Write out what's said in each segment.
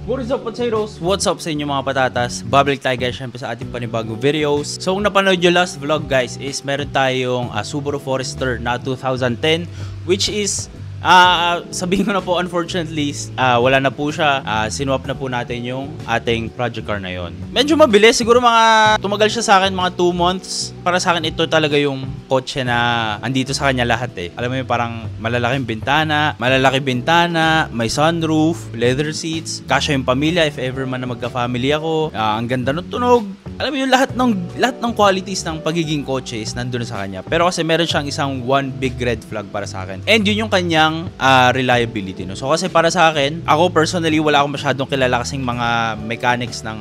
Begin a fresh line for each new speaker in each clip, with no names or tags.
What is up, potatoes? What's up sa inyo mga patatas? Babalik tayo guys syempre sa ating panibagong videos. So kung napanood yung last vlog guys is meron tayong Subaru Forester na 2010 which is sabihin ko na po unfortunately wala na po siya. Sinwap na po natin yung ating project car na yon. Medyo mabilis, siguro tumagal siya sa akin mga 2 months. Para sa akin ito talaga yung kotse na andito sa kanya lahat eh. Alam mo yung parang malaki bintana, may sunroof, leather seats, kasya yung pamilya if ever man na magka-family ako. Ang ganda ng tunog. Alam mo yung lahat ng qualities ng pagiging kotse is nandun sa kanya. Pero kasi meron siyang isang one big red flag para sa akin. And yun yung kanyang reliability. No? So kasi para sa akin, ako personally wala akong masyadong kilala kasing mga mechanics ng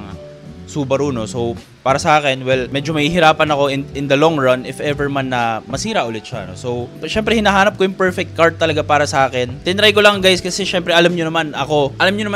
Subaru. No? So para sa akin, well, medyo mahihirapan ako in the long run if ever man na masira ulit siya. No? So syempre hinahanap ko yung perfect car talaga para sa akin. Tinry ko lang guys kasi syempre alam nyo naman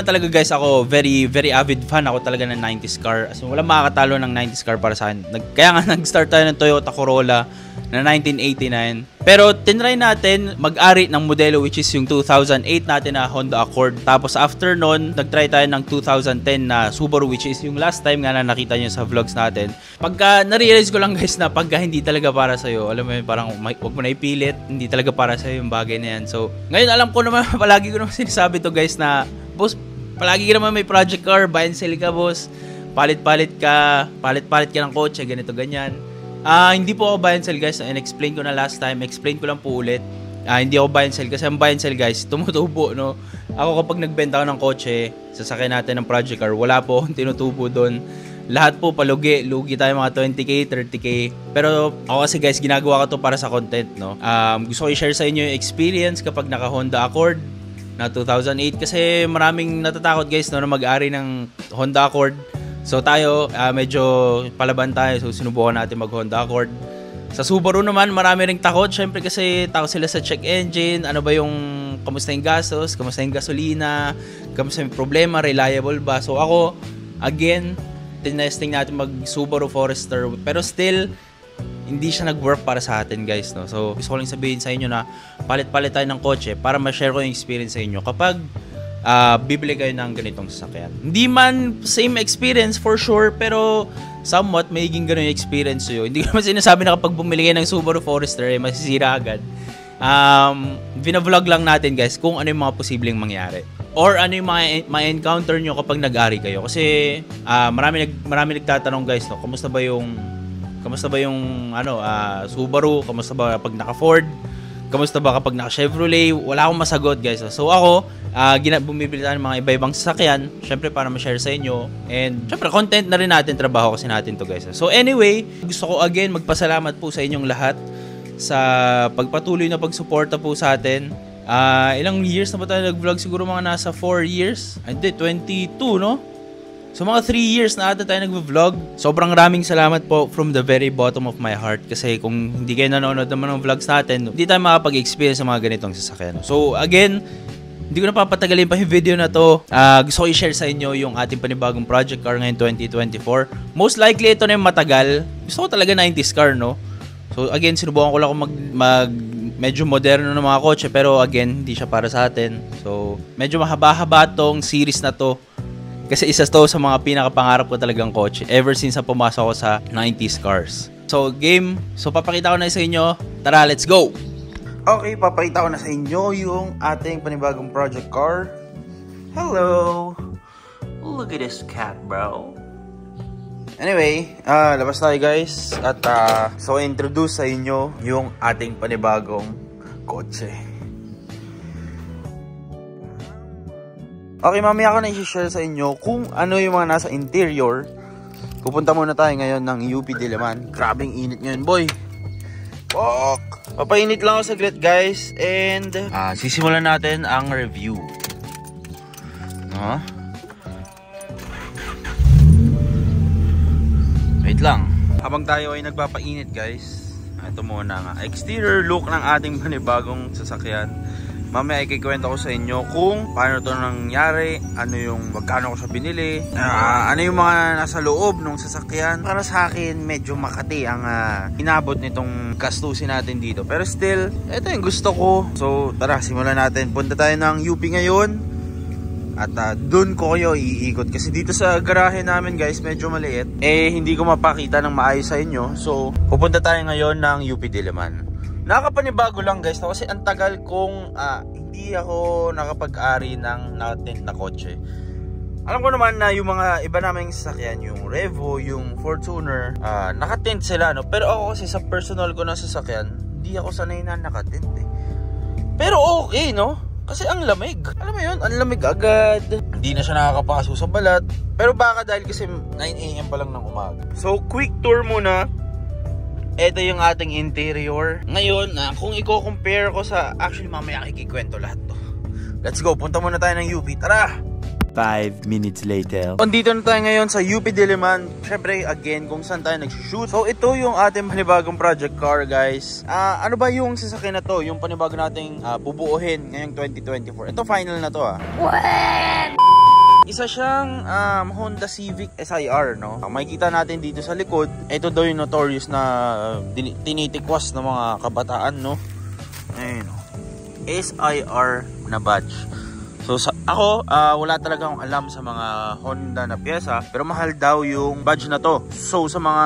talaga guys, ako very very avid fan ako talaga ng 90s car. As in, walang makakatalo ng 90s car para sa akin. Kaya nga nag-start tayo ng Toyota Corolla na 1989. Pero tinry natin mag-ari ng modelo which is yung 2008 natin na Honda Accord. Tapos after nun, nag-try tayo ng 2010 na Subaru which is yung last time nga na nakita nyo sa vlogs natin. Pagka na-realize ko lang guys na pagka hindi talaga para sa'yo, alam mo yun, parang wag mo na ipilit, hindi talaga para sa'yo yung bagay na yan. So ngayon alam ko naman, palagi ko naman sinasabi to guys na boss, palagi ka naman may project car, buy and sell ka boss, palit-palit ka ng kotse, ganito ganyan. Hindi po ako buy and sell guys, and explain ko na last time, explain ko lang po ulit. Hindi ako buy and sell kasi ang buy and sell guys, tumutubo no. Ako kapag nagbenta ako ng kotse, sasakyan natin ng project car, wala po akong tinutubo doon. Lahat po lugi tayo mga 20k, 30k. Pero ako kasi guys, ginagawa ko to para sa content no. Gusto ko i-share sa inyo yung experience kapag naka Honda Accord na 2008 kasi maraming natatakot guys no, na mag-ari ng Honda Accord. So tayo, medyo palaban tayo. So sinubukan natin mag Honda Accord. Sa Subaru naman, marami ring takot. Syempre kasi takot sila sa check engine. Ano ba yung, kamusta yung gastos, kamusta yung gasolina, kamusta yung problema, reliable ba. So ako, again, tinesting natin mag Subaru Forester. Pero still, hindi siya nag-work para sa atin guys. No? So gusto ko lang sabihin sa inyo na palit-palit tayo ng kotse para ma-share ko yung experience sa inyo. Kapag bibili kayo ng ganitong sasakyan. Hindi man same experience for sure, pero somewhat magiging ganun yung experience nyo. Hindi ko naman sinasabi na kapag bumili kayo ng Subaru Forester, masisira agad. Vina-vlog lang natin guys kung ano yung mga posibleng mangyari. Or ano yung mga encounter nyo kapag nag-ari kayo. Kasi marami nagtatanong guys, no? Kamusta ba yung Subaru? Kamusta ba kapag naka-Ford? Kamusta ba kapag naka-Chevrolet? Wala akong masagot guys. So ako, bumibili tayo ng mga iba-ibang sasakyan. Syempre para ma-share sa inyo. And syempre content na rin natin, trabaho kasi natin to guys. So anyway, gusto ko again magpasalamat po sa inyong lahat sa pagpatuloy na pagsuporta po sa atin. Ilang years na ba tayo nag-vlog? Siguro mga nasa 4 years. Hindi, 22 no? So mga 3 years na ata tayo nag-vlog. Sobrang raming salamat po from the very bottom of my heart. Kasi kung hindi kayo nanonood naman ng vlogs natin, hindi tayo makapag-experience sa mga ganitong sasakyan. So again, hindi ko na papatagalin pa yung video na to. Gusto ko i-share sa inyo yung ating panibagong project car ngayon 2024. Most likely ito na yung matagal. Gusto ko talaga 90s car no. So again, sinubukan ko lang kung medyo moderno ng mga kotse. Pero again, hindi siya para sa atin. So medyo mahaba-haba tong series na to. Kasi isa to sa mga pinakapangarap ko talagang kotse ever since na pumasok ko sa 90s cars. So game, papakita ko na sa inyo. Tara, let's go! Okay, papakita ko na sa inyo yung ating panibagong project car. Hello! Look at this cat, bro. Anyway, labas tayo guys. At so introduce sa inyo yung ating panibagong kotse. Okay, mamaya ko na i-share sa inyo kung ano yung mga nasa interior. Pupunta muna tayo ngayon ng UP Diliman. Grabing init ngayon, boy. Papainit lang ako saglit, guys. And sisimulan natin ang review. Wait lang. Habang tayo ay nagpapainit, guys, ito muna nga. Exterior look ng ating panibagong sasakyan. Mamaya ikikwento ko sa inyo kung paano ito nangyari, magkano ko siya binili, ano yung mga nasa loob ng sasakyan. Para sa akin, medyo makati ang inabot nitong gastusin natin dito. Pero still, ito yung gusto ko. So tara, simulan natin. Punta tayo ng UP ngayon. At dun ko kayo iikot. Kasi dito sa garahe namin guys, medyo maliit. Hindi ko mapakita ng maayos sa inyo. So, pupunta tayo ngayon ng UP Diliman. Nakakapanibago lang guys, kasi ang tagal kong hindi ako nakapag-ari ng nakatent na kotse. Alam ko naman na yung mga iba naming sasakyan, yung Revo, yung Fortuner, nakatent sila, no? Pero ako kasi sa personal ko na sasakyan, hindi ako sanay na nakatent eh. Pero okay, no? Kasi ang lamig. Alam mo yun, ang lamig agad. Hindi na siya nakakapaso sa balat. Pero baka dahil kasi 9 AM pa lang ng umaga. So, quick tour muna. Ito yung ating interior. Ngayon, kung i-compare ko sa... Actually, mamaya kikikwento lahat to. Let's go, punta muna tayo ng UP. Tara!
5 minutes later.
Dito na tayo ngayon sa UP Diliman. Syempre, again, kung saan tayo nag-shoot. So, ito yung ating panibagong project car, guys. Ano ba yung sasakyan na to? Yung panibago nating bubuuhin ngayong 2024. Ito, final na to, What? Isa siyang Honda Civic SIR, no? Makikita natin dito sa likod. Ito daw yung notorious na tinitikwas ng mga kabataan, no? Ayun, SIR na badge. So ako, wala talaga akong alam sa mga Honda na pyesa, pero mahal daw yung badge na to. So sa mga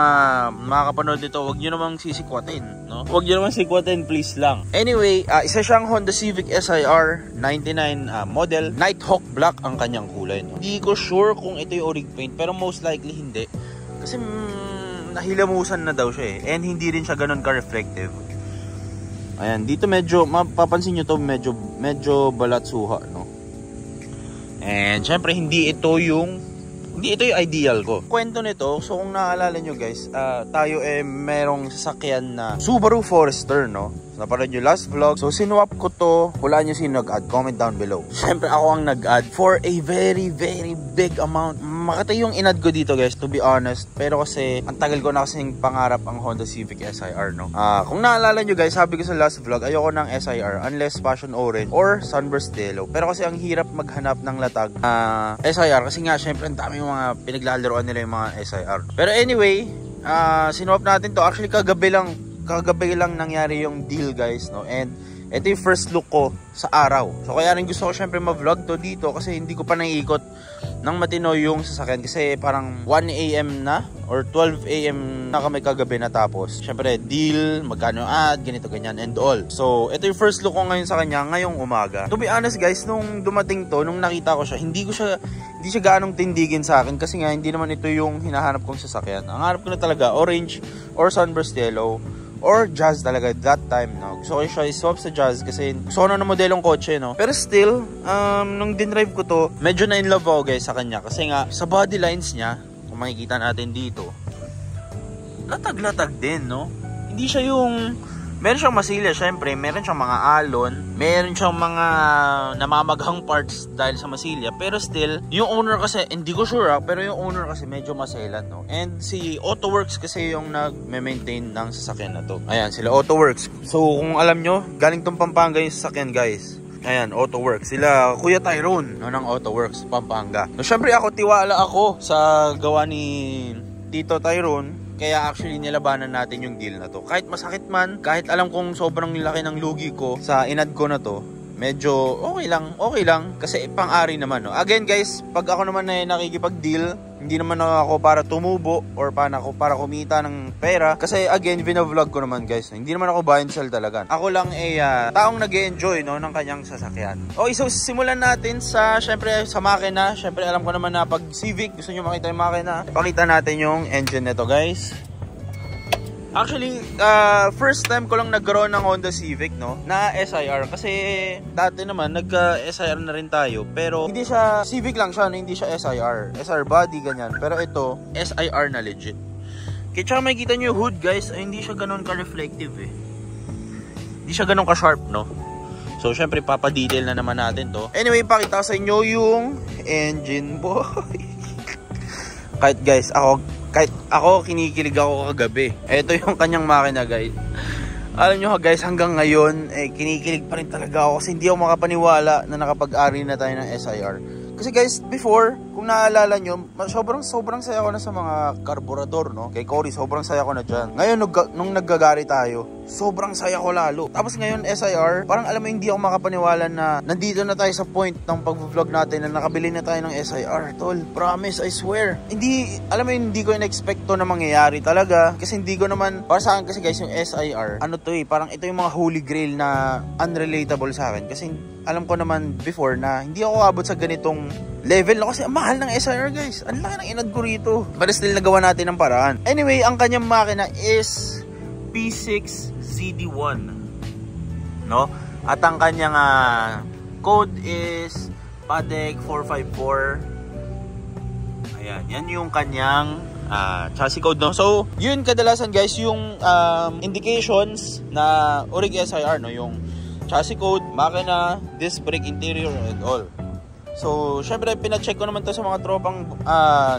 makakapanood dito, huwag nyo namang sisikwatin, no? Huwag nyo namang sikwatin, please lang. Anyway, isa siyang Honda Civic SIR 99 model. Nighthawk black ang kanyang kulay, no? Hindi ko sure kung ito yung orig paint, pero most likely hindi. Kasi nahilamusan na daw siya eh. And hindi rin siya ganun ka-reflective. Ayan, dito medyo, mapapansin nyo to, medyo balat suha, no? And syempre hindi ito yung ideal ko. Kwento nito, so kung naalala nyo guys, tayo merong sasakyan na Subaru Forester, no? Napanood nyo last vlog. So sinuwap ko to. Hulaan nyo sino nag-add, comment down below. Syempre ako ang nag-add for a very very big amount. Makati yung in-add ko dito guys, to be honest. Pero kasi ang tagal ko na kasing pangarap ang Honda Civic SIR, no? Kung naalala nyo guys, sabi ko sa last vlog, ayoko ng SIR unless Passion Orange or Sunburst Yellow. Pero kasi ang hirap maghanap ng latag SIR kasi nga syempre ang dami yung mga pinaglalaroan nila yung mga SIR. Pero anyway, sinuwap natin to. Actually kagabi lang nangyari yung deal guys, no? And ito yung first look ko sa araw. So kaya rin gusto ko syempre ma-vlog to dito kasi hindi ko pa naiikot ng matino yung sasakyan kasi parang 1 AM na or 12 AM na kami kagabi natapos. Syempre deal, magkano ad, ganito ganyan and all. So ito yung first look ko ngayon sa kanya ngayong umaga. To be honest guys, nung dumating to, nung nakita ko siya, hindi siya gaanong tindigin sa akin kasi nga hindi naman ito yung hinahanap kong sasakyan. Ang hanap ko na talaga orange or sunburst yellow or Jazz talaga that time, no? Gusto ko siya i-swap sa Jazz kasi gusto ko na modelong kotse, no? Pero still, nung dinrive ko to, medyo na in love ako guys sa kanya kasi nga sa body lines niya, kung makikita natin dito, latag-latag din, no? Hindi siya yung meron siyang masilya, syempre, meron siyang mga alon, meron siyang mga namamaghang parts dahil sa masilya, pero still, yung owner kasi, hindi ko sure pero yung owner kasi medyo maselan, no? And si AutoWorks kasi yung nag-maintain ng sasakyan na to. Ayan, sila AutoWorks. So, kung alam nyo, galing tong Pampanga yung sasakyan, guys. Ayan, AutoWorks. Sila, Kuya Tyrone, no, ng AutoWorks, Pampanga. So, syempre ako, tiwala ako sa gawa ni Tito Tyrone. Kaya actually nilabanan natin yung deal na to. Kahit masakit man, kahit alam kong sobrang laki ng lugi ko sa inad ko na to, medyo okay lang kasi pang-ari naman, no? Again guys, pag ako naman na nakikipag-deal, hindi naman ako para tumubo or para kumita ng pera. Kasi again, vlog ko naman guys, hindi naman ako buy and sell talaga. Ako lang taong nag-e-enjoy, no, ng kanyang sasakyan. Okay, so simulan natin sa, syempre, sa makina. Syempre alam ko naman na pag Civic, gusto nyo makita yung makina. Pakita natin yung engine nito guys. Actually, first time ko lang nagkaroon ng Honda Civic, no, na SIR. Kasi dati naman, nag-SIR na rin tayo. Pero hindi siya, Civic lang siya, no? Hindi siya SIR. SIR body, ganyan. Pero ito, SIR na legit. Kaya tsaka makikita nyo yung hood, guys, ay hindi siya ganun ka-reflective, eh. Hindi siya ganun ka-sharp, no? So, syempre, papadetail na naman natin to. Anyway, pakita sa inyo yung engine, boy. Kahit ako, kinikilig ako kagabi. Ito yung kanyang makina, guys. Alam nyo guys, hanggang ngayon, kinikilig pa rin talaga ako kasi hindi ako makapaniwala na nakapag-ari na tayo ng SIR.
Kasi guys, before, kung naalala nyo, sobrang saya ko na sa mga karburador, no? Kay Cory, sobrang saya ko na dyan. Ngayon, nung naggagari tayo, sobrang saya ko lalo. Tapos ngayon, SIR, parang alam mo, hindi ako makapaniwala na nandito na tayo sa point ng pag-vlog natin na nakabili na tayo ng SIR, tol. Promise, I swear. Hindi, alam mo, hindi ko in-expecto na mangyayari talaga. Kasi hindi ko naman, para sa akin kasi guys, yung SIR, ano to parang ito yung mga holy grail na unrelatable sa akin. Kasi alam ko naman before na hindi ako abot sa ganitong level na kasi ang mahal ng SIR guys. Ang laki ng inad ko rito. Pero still nagawa natin ng paraan. Anyway, ang kanyang makina is P6ZD1, no? At ang kanyang code is PADEC 454. Ayan, yan yung kanyang chassis code, no? So, yun kadalasan guys yung indications na Orig SIR, no? Yung chassis code, makina, disc brake, interior, and all. So, syempre, pina-check ko naman to sa mga tropang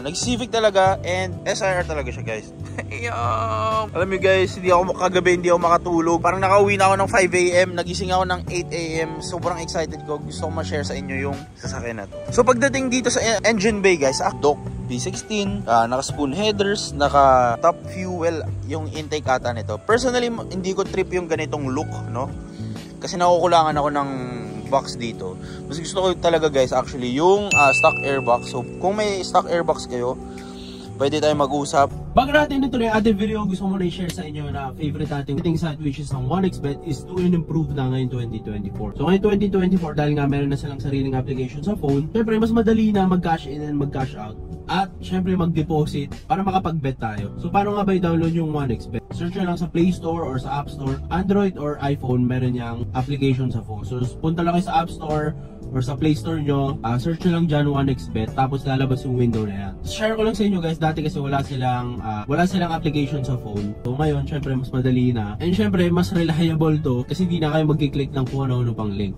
nag-Civic talaga and SIR talaga siya, guys. Alam niyo guys, kagabi hindi ako makatulog. Parang nakauwi na ako ng 5 AM, nagising ako ng 8 AM. Sobrang excited ko. Gusto ko ma-share sa inyo yung sasakyan na to. So, pagdating dito sa engine bay, guys, Doc V16, naka-spoon headers, naka-top fuel yung intake ata nito. Personally, hindi ko trip yung ganitong look, no? Kasi nakukulangan ako ng box dito. Mas gusto ko talaga guys actually yung stock airbox. So kung may stock airbox kayo, pwede tayong mag-usap.
Bago natin ituloy yung ating video, gusto ko muna i-share sa inyo na favorite nating betting site which is ang 1xBet is to improve na ngayon 2024. So ngayon 2024 dahil nga meron na silang sariling application sa phone, syempre mas madali na mag-cash in and mag-cash out. At syempre mag-deposit para makapag-bet tayo. So paano nga ba i-download yung 1xBet? Search nyo lang sa Play Store or sa App Store. Android or iPhone, meron niyang application sa phone. So punta lang kayo sa App Store or sa Play Store nyo, search nyo lang dyan 1xBet, tapos lalabas yung window na yan. Share ko lang sa inyo guys, dati kasi wala silang application sa phone. So ngayon, syempre mas madali na. And syempre, mas reliable to kasi hindi na kayo mag-click ng kung ano-ano pang link.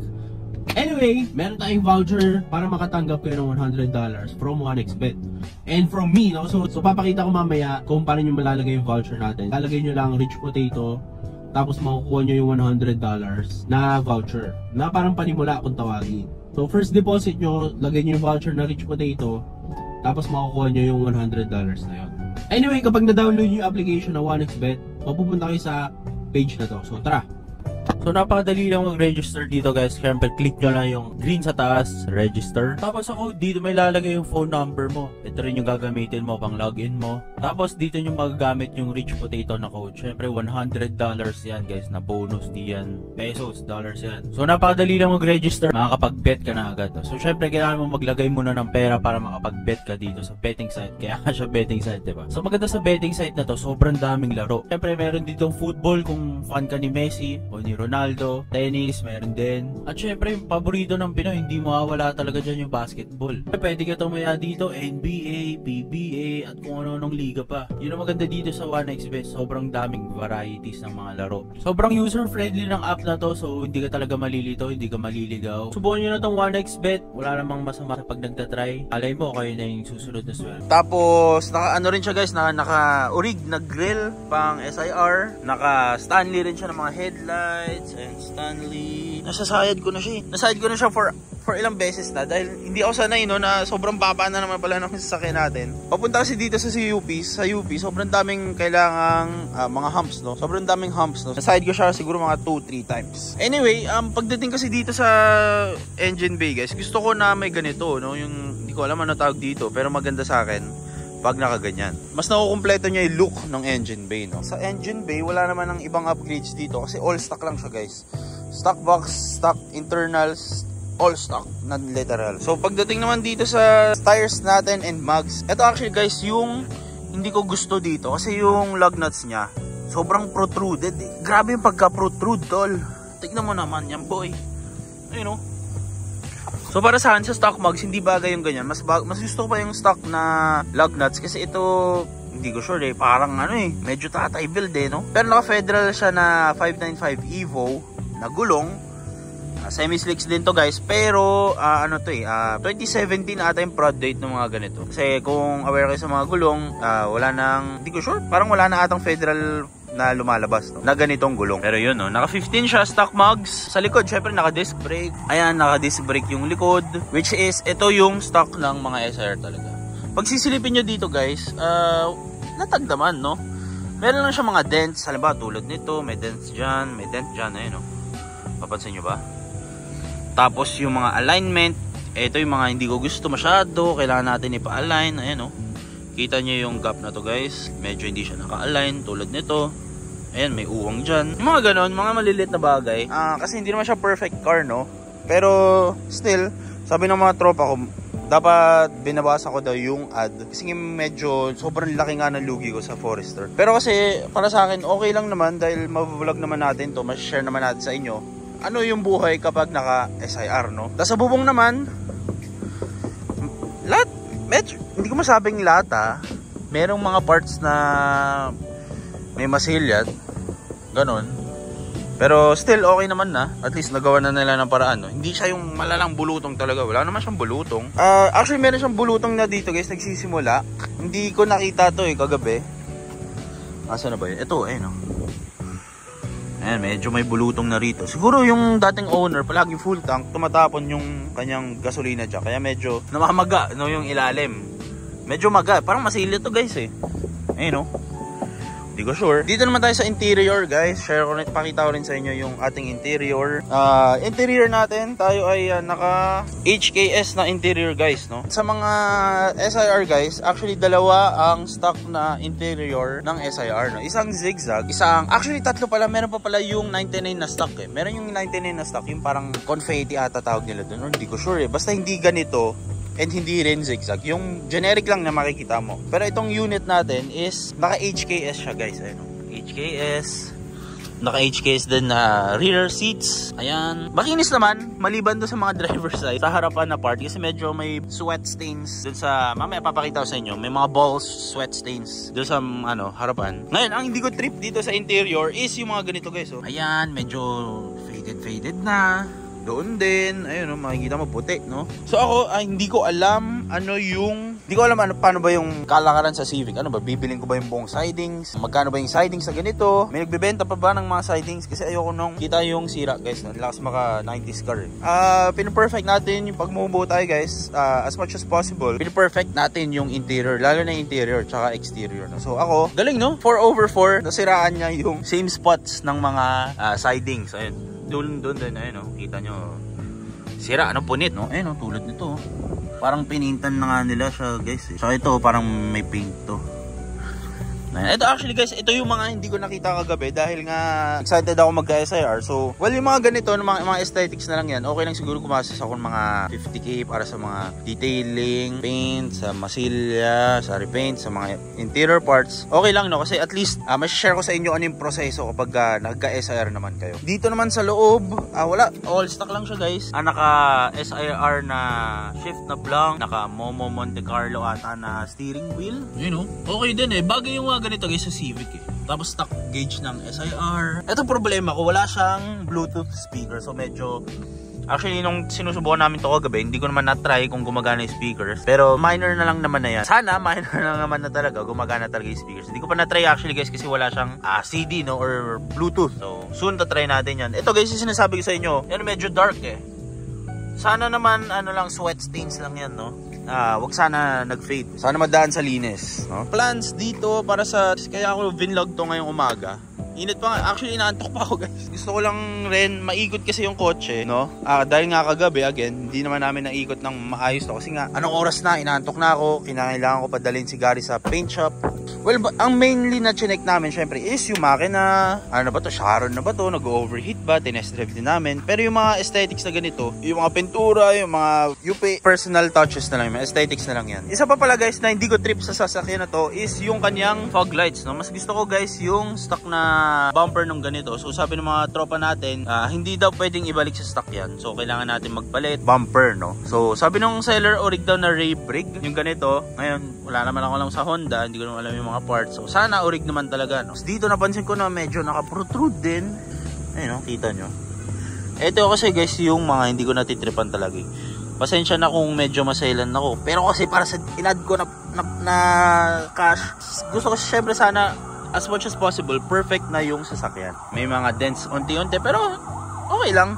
Anyway, meron tayong voucher para makatanggap kayo ng $100 from 1xBet. And from me, no? So papakita ko mamaya kung paano nyo malalagay yung voucher natin. Lalagay nyo lang rich potato, tapos makukuha nyo yung $100 na voucher na parang panimula kung tawagin. So first deposit nyo, lagay nyo yung voucher na rich potato, tapos makukuha nyo yung $100 na yun. Anyway, kapag na-download nyo yung application na 1xBet, mapupunta kayo sa page na to. So tara! So napakadali lang mag-register dito guys. Siyempre click nyo lang yung green sa taas, register. Tapos ako dito may lalagay yung phone number mo. Ito rin yung gagamitin mo pang login mo. Tapos dito nyo magagamit yung rich potato na code. Siyempre $100 yan guys na bonus, di yan pesos, dollars yan. So napakadali lang mag-register, makakapag-bet ka na agad. So siyempre kailangan mo maglagay muna ng pera para makapag-bet ka dito sa betting site. Kaya siya betting site, diba? So maganda sa betting site na to, sobrang daming laro. Siyempre meron dito football kung fan ka ni Messi o ni Ronaldo, tennis, meron din. At syempre, yung paborito ng Pinoy, hindi mawawala talaga dyan yung basketball. Pwede ka tumaya dito, NBA, PBA, at kung ano-anong liga pa. Yun ang maganda dito sa 1xBet, sobrang daming varieties ng mga laro. Sobrang user-friendly ng app na to, so hindi ka talaga malilito, hindi ka maliligaw. Subukan nyo na tong 1xBet, wala namang masama sa pag nagtatry. Alay mo, kayo na yung susunod na swell.
Tapos, ano rin siya guys, naka-orig na grill pang SIR, naka-Stanley rin siya ng mga headlights, and Stanley. Nasasayad ko na siya. Nasayad ko na siya for ilang beses na dahil hindi ako sanay no na sobrang baba na naman pala ng sasakyan natin. Papunta kasi dito sa UP, sobrang daming kailangang mga humps no. Sobrang daming humps no. Nasayad ko siya siguro mga 2-3 times. Anyway, pagdating kasi dito sa engine bay guys, gusto ko na may ganito no, yung hindi ko alam ano tawag dito pero maganda sa akin. Pag nakaganyan, mas nakukumpleto niya yung look ng engine bay, no? Sa engine bay, wala naman ng ibang upgrades dito kasi all stock lang siya, guys. Stock box, stock internals, all stock, not literal. So, pagdating naman dito sa tires natin and mags, ito actually, guys, yung hindi ko gusto dito kasi yung lug nuts niya, sobrang protruded. Grabe yung pagka-protrude, tol. Tignan mo naman yan, boy. Ayun, no? So para sa akin sa stock mags hindi bagay yung ganyan. Mas gusto ko pa yung stock na lug nuts kasi ito hindi ko sure parang medyo tatay build no. Pero naka-federal siya na 595 Evo na gulong. Semi-slicks din to guys pero 2017 ata yung prod date ng mga ganito. Kasi kung aware kayo sa mga gulong, wala nang hindi ko sure, parang wala na atang federal na lumalabas, no? Na ganitong gulong. Pero yun, no? Naka 15 siya, stock mugs. Sa likod, syempre naka disc brake. Ayan, naka disc brake yung likod, which is ito yung stock ng mga SIR talaga. Pag sisilipin nyo dito guys, latag naman, no? Meron lang siya mga dents. Halimbawa tulad nito, may dents dyan, may dent dyan, ayun, no? Papansin nyo ba? Tapos yung mga alignment, ito yung mga hindi ko gusto masyado, kailangan natin ipa-align, ayan, no? Kita nyo yung gap na to guys, medyo hindi siya naka-align tulad nito. Ayan, may uwang dyan. Yung mga ganon, mga maliliit na bagay. Kasi hindi naman siya perfect car, no? Pero still, sabi ng mga tropa ko, dapat binabasa ko daw yung ad. Kasi medyo sobrang laki nga ng lugi ko sa Forester. Pero kasi para sa akin, okay lang naman dahil mavlog naman natin to, ma-share naman natin sa inyo. Ano yung buhay kapag naka SIR, no? Tapos sa bubong naman, lahat, medyo, hindi ko masabing lahat merong mga parts na may masilyat, ganon. Pero still okay naman na, at least nagawa na nila ng paraan, no? Hindi siya yung malalang bulutong talaga, wala naman siyang bulutong. Actually meron siyang bulutong na dito guys, nagsisimula. Hindi ko nakita to kagabi. Asa na ba yun? Ito, no? Ayan, medyo may bulutong na rito. Siguro yung dating owner, palagi full tank, tumatapon yung kanyang gasolina dyan. Kaya medyo namamaga, no, yung ilalim. Medyo maga, parang masilya to guys Ayun, no? Hindi ko sure. Dito naman tayo sa interior guys. Share ko rin, pakita ko rin sa inyo yung ating interior. Interior natin, tayo ay naka HKS na interior guys, no? Sa mga SIR guys, actually dalawa ang stock na interior ng SIR, no? Isang zigzag, actually tatlo pala, meron pa pala yung 99 na stock Meron yung 99 na stock, yung parang confetti ata tawag nila doon. Hindi ko sure Basta hindi ganito. And hindi rin zigzag. Yung generic lang na makikita mo. Pero itong unit natin is naka HKS siya guys. Ayun, HKS. Naka HKS din na rear seats. Ayan. Makinis naman. Maliban doon sa mga driver side. Sa harapan na part. Kasi medyo may sweat stains. Doon sa, mamaya papakita ko sa inyo. May mga balls sweat stains. Doon sa harapan. Ngayon, ang hindi ko trip dito sa interior is yung mga ganito guys. Ayan. Medyo faded na. Doon din, ayun, makikita mo puti, no? So ako, hindi ko alam paano ba yung kalakaran sa Civic. Ano ba, bibiling ko ba yung buong sidings? Magkano ba yung sidings sa ganito? May nagbebenta pa ba ng mga sidings? Kasi ayoko nung kita yung sira, guys, no? Lakas maka 90s car. Pinu-perfect natin yung pagmubuo tayo, guys, as much as possible. Pinu-perfect natin yung interior, lalo na interior, tsaka exterior, no? So ako, galing, no? 4/4, nasiraan niya yung same spots ng mga sidings, ayun. Doon din, ayun, no? Kita nyo, sira, punit, no? Ayun, no? Tulad nito, parang pinintan na nga nila siya, guys, So ito, parang may paint to. Ito actually guys, ito yung mga hindi ko nakita kagabi dahil nga excited ako magka-SIR. So, well, yung mga ganito, mga aesthetics na lang yan. Okay lang siguro kumasas ako ng mga 50k para sa mga detailing, paint, sa masilya, sa repaint, sa mga interior parts. Okay lang, no? Kasi at least, share ko sa inyo ano yung proseso kapag nagka-SIR naman kayo. Dito naman sa loob, wala. All stock lang siya guys. Naka-SIR na shift na blank, naka-Momo Monte Carlo ata na steering wheel. You know, okay din bagay yung mga ganito guys sa Civic Tapos stock gauge ng SIR. Ito problema ko, wala siyang Bluetooth speaker. So medyo, actually nung sinusubukan namin to kagabi, hindi ko naman na-try kung gumagana yung speakers. Pero minor na lang naman na yan. Sana minor na naman na talaga, gumagana talaga yung speakers. Hindi ko pa na-try actually guys kasi wala siyang CD, no, or Bluetooth. So soon ta-try natin yan. Ito guys, yung sinasabi ko sa inyo, yan medyo dark Sana naman lang, sweat stains lang yan, no. Wag sana nag-fade. Sana madaan sa linis, no? Plans dito para kaya ako vinlog to ngayong umaga. Init pa nga. Actually, inaantok pa ako guys. Gusto ko lang rin maikot kasi yung kotse, no? Dahil nga kagabi, again, hindi naman namin naikot ng maayos to. Kasi nga, anong oras na, inaantok na ako. Kinakailangan ko padalhin si Gary sa paint shop. Well, ang mainly na chinek namin, syempre, is yung makina. Ano ba to? Sharon na ba to? Nag-overheat ba? Tinest drive din namin. Pero yung mga aesthetics na ganito, yung mga pintura, yung mga UP, personal touches na lang, yung aesthetics na lang yan. Isa pa pala guys na hindi ko trip sa sasakyan na to is yung kanyang fog lights, no? Mas gusto ko guys yung stock na bumper nung ganito. So sabi ng mga tropa natin, hindi daw pwedeng ibalik sa stock yan. So kailangan natin magpalit bumper, no? So sabi nung seller, orig daw na ray brig yung ganito. Ngayon, wala naman ako lang sa Honda, hindi ko naman alam yung mga parts. So sana orig naman talaga, no? Dito napansin ko na medyo naka-protrude din. Ayun, no? Kita nyo. Ito kasi guys yung mga hindi ko natitripan talaga. Pasensya na kung medyo masailan ako. Pero kasi para sa inad ko na cash, gusto ko syempre sana as much as possible, perfect na yung sasakyan. May mga dents unti-unti, pero okay lang.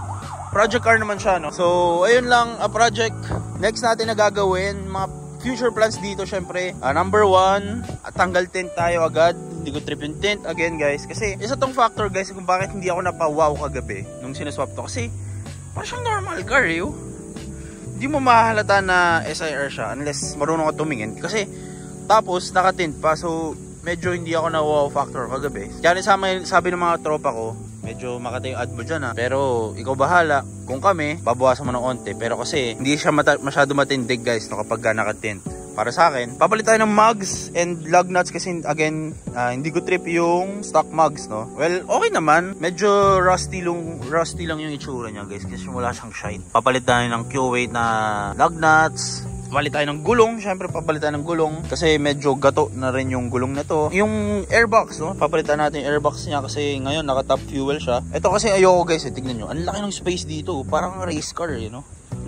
Project car naman siya, no? So, ayun lang, a project. Next natin na gagawin, mga future plans dito, syempre. Number 1, tanggal tint tayo agad. Hindi ko trip yung tint again, guys. Kasi, isa tong factor, guys, kung bakit hindi ako napawaw kagabi nung sinaswap to. Kasi, parang siyang normal car, Hindi mo mahalata na SIR siya unless marunong ka tumingin. Kasi, tapos, naka-tint pa. So, medyo hindi ako na wow factor kagabi. Kaya sabi ng mga tropa ko, medyo makata yung ad mo dyan, ha. Pero ikaw bahala. Kung kami, babawasan mo ng onte. Pero kasi hindi siya masyado matindig, guys, no, kapag nakatint. Para sa akin, papalit tayo ng mugs and lug nuts kasi again, hindi ko trip yung stock mugs, no. Well, okay naman. Medyo rusty lang yung itsura niya, guys, kasi wala siyang shine. Papalit tayo ng Q-weight na lug nuts. Papalit tayo ng gulong, syempre papalit tayo ng gulong kasi medyo gato na rin yung gulong na to. Yung airbox, no? Papalitan natin yung airbox niya kasi ngayon naka-top fuel siya. Ito kasi ayoko, guys, tignan nyo. Ang laki ng space dito, parang race car,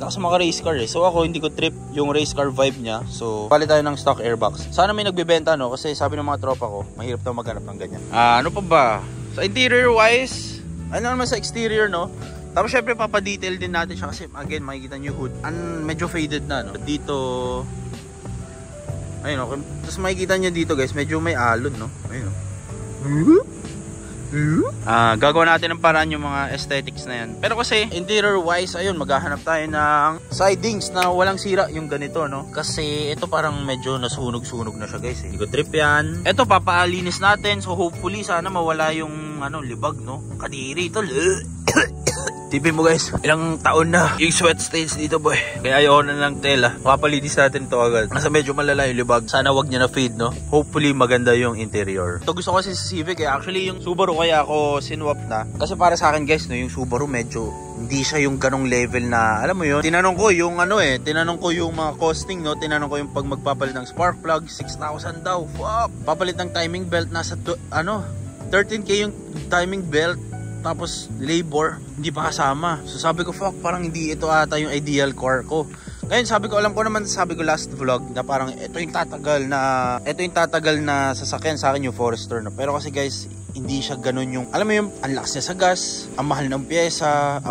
Lakas mga race car, So ako hindi ko trip yung race car vibe niya. So palit tayo ng stock airbox. Sana may nagbebenta, no? Kasi sabi ng mga tropa ko, mahirap daw maghanap ng ganyan. Ano pa ba? Sa interior wise, ano naman sa exterior, no? Tapos syempre papadetail din natin siya kasi again makikita nyo hood. Medyo faded na, no? Dito, ayun, no? Tapos makikita nyo dito, guys, medyo may alon, no? Ayun, no? Gagawa natin ng paraan yung mga aesthetics na yan. Pero kasi interior wise, ayun, maghahanap tayo ng sidings na walang sira yung ganito, no? Kasi ito parang medyo nasunog-sunog na siya, guys, Hindi ko trip yan. Ito papaalinis natin. So hopefully sana mawala yung libag, no? Kadiri ito. Tipin mo, guys, ilang taon na yung sweat stains dito, boy. Kaya ayaw na lang tela. Papalinis natin to agad. Nasa medyo malala yung libag. Sana wag niya na fade, no? Hopefully maganda yung interior. Ito gusto ko kasi sa Civic, Actually yung Subaru kaya ako sinwap na. Kasi para sa akin, guys, no, yung Subaru medyo hindi siya yung ganong level na, alam mo yun, tinanong ko yung tinanong ko yung mga costing, no? Tinanong ko yung pag magpapalit ng spark plug, 6,000 daw. Fuck! Papalit ng timing belt, nasa 13K yung timing belt. Tapos labor, hindi pa kasama. So sabi ko, fuck, parang hindi ito ata yung ideal car ko. Ngayon sabi ko, alam ko naman, sabi ko last vlog na parang ito yung tatagal na sasakyan sa akin yung Forester, no? Pero kasi, guys, hindi siya ganun yung, alam mo yung, ang lakas niya sa gas, ang mahal ng pyesa,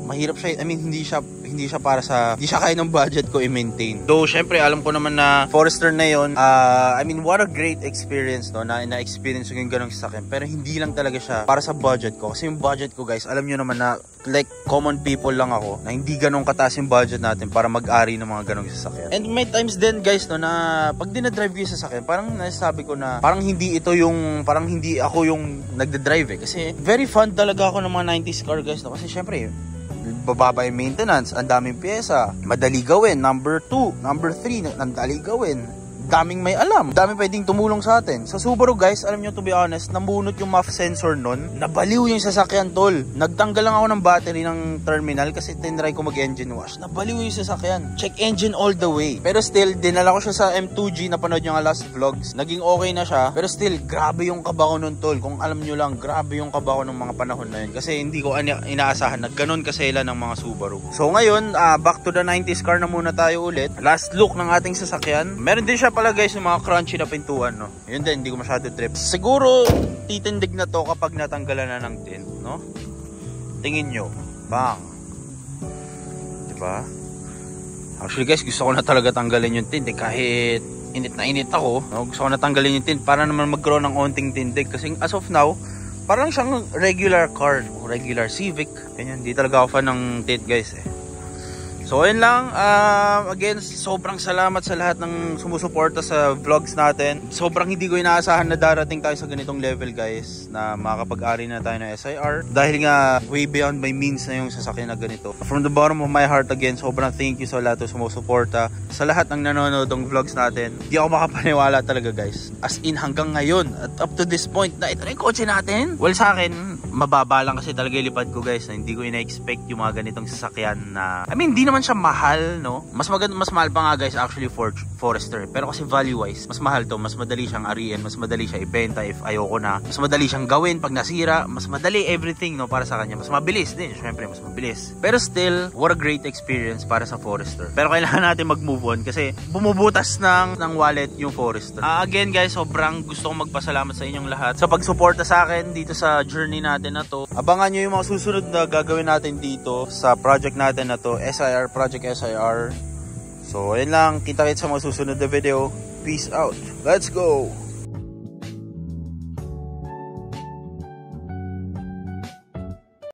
mahirap siya, hindi siya para sa, hindi siya kaya ng budget ko i-maintain. Though, syempre, alam ko naman na Forester na yun, what a great experience, no, na-experience ko yung ganong sasakyan. Pero hindi lang talaga siya para sa budget ko. Kasi yung budget ko, guys, alam nyo naman na, like, common people lang ako, na hindi ganong kataas yung budget natin para mag-ari ng mga ganong sasakyan. And may times din, guys, no, na pag dinadrive ko yung sasakyan, parang nasasabi ko na, parang hindi ako yung nagdadrive, Kasi very fun talaga ako ng mga 90s car, guys, no? Kasi syempre, bababa yung maintenance, ang daming pyesa, madali gawin, number 2, number 3, madali gawin, daming may alam, daming pwedeng tumulong sa atin. Sa Subaru, guys, alam nyo, to be honest, namunot yung MAF sensor nun, nabaliw yung sasakyan, tol. Nagtanggal lang ako ng battery ng terminal kasi tinry ko mag-engine wash, nabaliw yung sasakyan, check engine all the way. Pero still, dinala ko siya sa M2G, napanood nyo nga last vlogs, naging okay na siya. Pero still, grabe yung kaba ko nun, tol. Kung alam nyo lang, grabe yung kaba ko ng mga panahon na yun, kasi hindi ko inaasahan na ganun kasela ng mga Subaru. So ngayon, back to the 90s car na muna tayo ulit. Last look ng ating sasakyan. Meron din siya pala, guys, yung mga crunchy na pintuan, no? Yun din, hindi ko masyado trip. Siguro titindig na to kapag natanggalan na ng tint, no? Tingin nyo, bang, diba? Actually, guys, gusto ko na talaga tanggalin yung tint, kahit init na init ako, no? Gusto ko na tanggalin yung tint para naman magkaroon ng onting tindig. Kasi as of now, parang siyang regular car, regular Civic, ganyan. Di talaga ako fan ng tint, guys, So ayun lang, again, sobrang salamat sa lahat ng sumusuporta sa vlogs natin. Sobrang hindi ko inaasahan na darating tayo sa ganitong level, guys, na makakapag-ari na tayo ng SIR. Dahil nga, way beyond my means na yung sasakyan na ganito. From the bottom of my heart, again, sobrang thank you sa lahat ng sumusuporta. Sa lahat ng nanonood ng vlogs natin. Hindi ako makapaniwala talaga, guys. As in, hanggang ngayon, at up to this point, na ito na yung kotse natin. Well, sa akin, mababa lang kasi talaga yung lipad ko guys. Hindi ko ina-expect yung mga ganitong sasakyan na, I mean, hindi naman siya mahal, no? Mas mahal pa nga guys actually Forester. Pero kasi value-wise, mas mahal to. Mas madali siyang ariin, mas madali siya ibenta if ayoko na. Mas madali siyang gawin pag nasira. Mas madali everything, no, para sa kanya. Mas mabilis din, syempre mas mabilis. Pero still, what a great experience para sa Forester. Pero kailangan natin mag-move on kasi bumubutas ng wallet yung Forester. Again guys, sobrang gusto kong magpasalamat sa inyong lahat sa pagsuporta sa akin dito sa journey natin na to. Abangan nyo yung mga susunod na gagawin natin dito sa project natin na to, SIR, Project SIR. So ayun lang, kita-kits sa mga susunod na video. Peace out. Let's go!